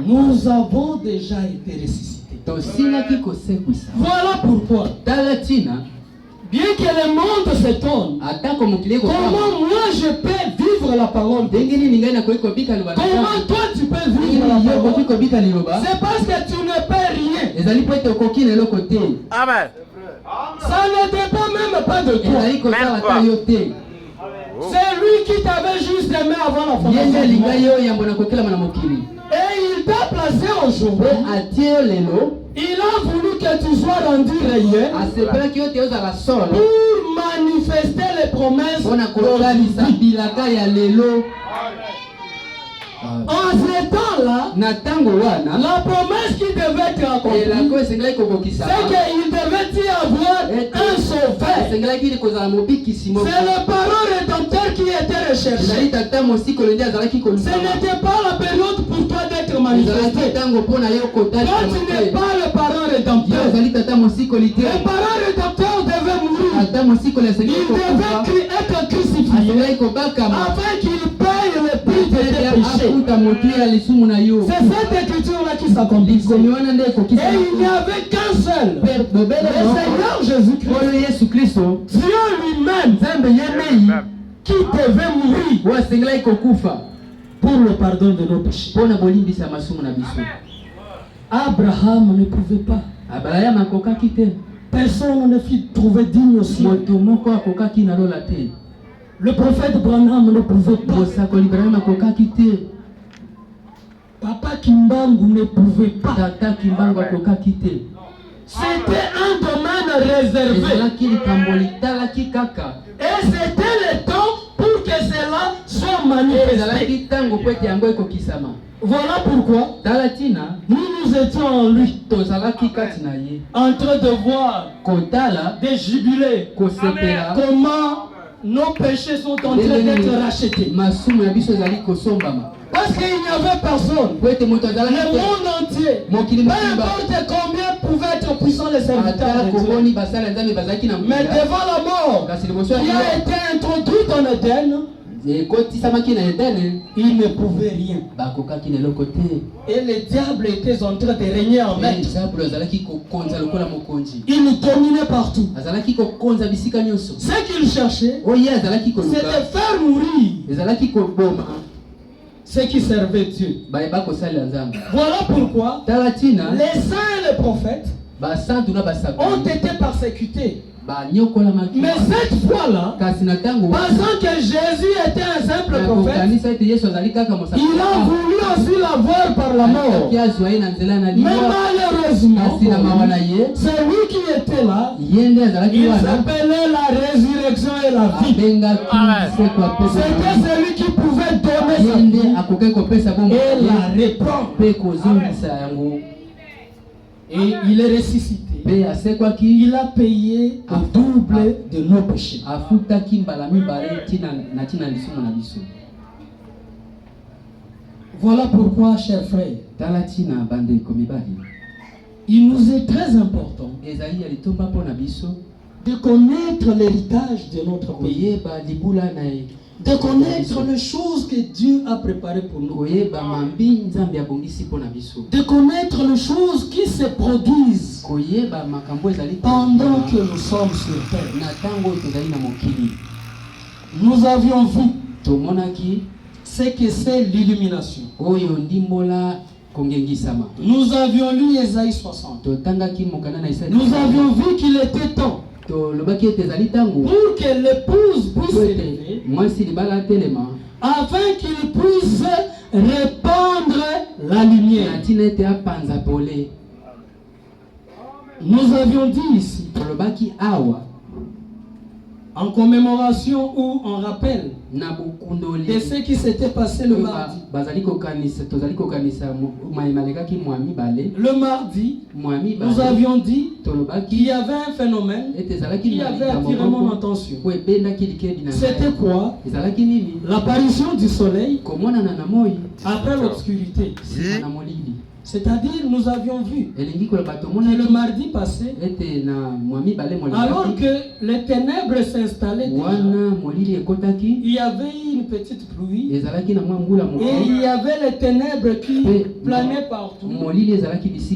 Nous avons déjà été ressuscités. Voilà pourquoi, bien que le monde s'étonne, comment moi je peux vivre la parole de Dieu? Comment toi tu peux vivre la parole? C'est parce que tu ne peux rien. Amen. Ça ne dépend même pas de toi. C'est lui qui t'avait juste aimé avant la fondation du monde. Et il t'a placé aujourd'hui. Il a voulu que tu sois rendu réel pour manifester les promesses d'aujourd'hui. En ce temps-là, la promesse qui devait être accomplie, c'est qu'il devait y avoir un sauveur. C'est le parent rédempteur qui était recherché. Ce n'était pas la période pour toi d'être manifesté. Toi, tu n'es pas le parent rédempteur. Le parent rédempteur devait mourir. Il devait être crucifié afin qu'il paye le prix de tes péchés. C'est cette écriture-là qui s'accomplit. Et il n'y avait qu'un seul, le Seigneur Jésus-Christ. Dieu lui-même qui devait mourir pour le pardon de nos péchés. Abraham ne pouvait pas. Personne ne fut trouvé digne aussi. Le prophète Branham ne pouvait pas. Papa Kimbangu ne pouvait pas. C'était un domaine réservé. Et c'était le temps pour que cela soit manifesté. Voilà pourquoi nous étions en lui, en train de voir, de jubiler comment nos péchés sont en train d'être rachetés. Parce qu'il n'y avait personne. Le monde entier, peu importe combien pouvaient être puissants les serviteurs de Dieu, mais devant la mort qui a été introduite en Éden, il ne pouvait rien. Et le diable était en train de régner en maître. Il nous dominait partout. Ce qu'il cherchait, c'était faire mourir ceux qui servaient Dieu. Voilà pourquoi les saints et les prophètes ont été persécutés. Mais cette fois-là, pensant que Jésus était un simple prophète, il a voulu aussi l'avoir par la mort. Mais malheureusement, celui qui était là, il s'appelait la résurrection et la vie. C'était celui qui pouvait donner sa vie et la reprendre. Et il est ressuscité. Il a payé le double de nos péchés. Voilà pourquoi, chers frères, il nous est très important de connaître l'héritage de notre pays, de connaître les choses que Dieu a préparées pour nous, de connaître les choses qui se produisent pendant que nous sommes sur terre. Nous avions vu ce que c'est l'illumination. Nous avions lu Ésaïe 60. Nous avions vu qu'il était temps pour que l'épouse puisse s'élever, afin qu'il puisse répandre la lumière. Nous avions dit ici, en commémoration ou en rappel de ce qui s'était passé le mardi. Le mardi, nous avions dit qu'il y avait un phénomène qui avait attiré mon attention. C'était quoi? L'apparition du soleil après l'obscurité. C'est-à-dire, nous avions vu que le mardi passé, alors que les ténèbres s'installaient déjà, il y avait une petite pluie. Et il y avait les ténèbres qui planaient partout.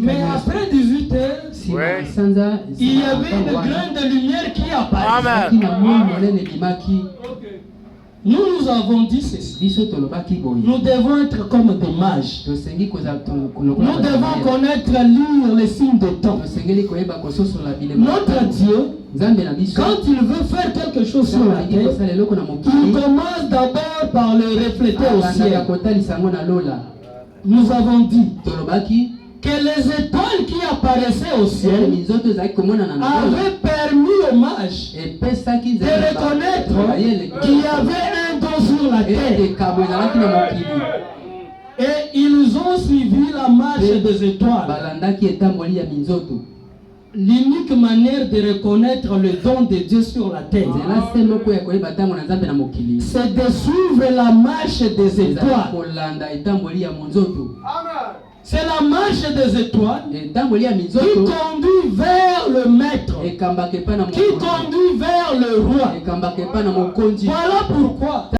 Mais après 18 heures, il y avait une grande lumière qui apparaissait. Nous avons dit ceci. Nous devons être comme des mages. Nous devons connaître, lire les signes de temps. Notre Dieu, quand il veut faire quelque chose sur la terre, il commence d'abord par le refléter au ciel. Nous avons dit que les étoiles qui apparaissaient au ciel avaient permis aux mages de reconnaître qu'il y avait un don sur la terre. Et ils ont suivi la marche des étoiles. L'unique manière de reconnaître le don de Dieu sur la terre, c'est de suivre la marche des étoiles. C'est la marche des étoiles qui conduit vers le maître, qui conduit vers le roi. Voilà pourquoi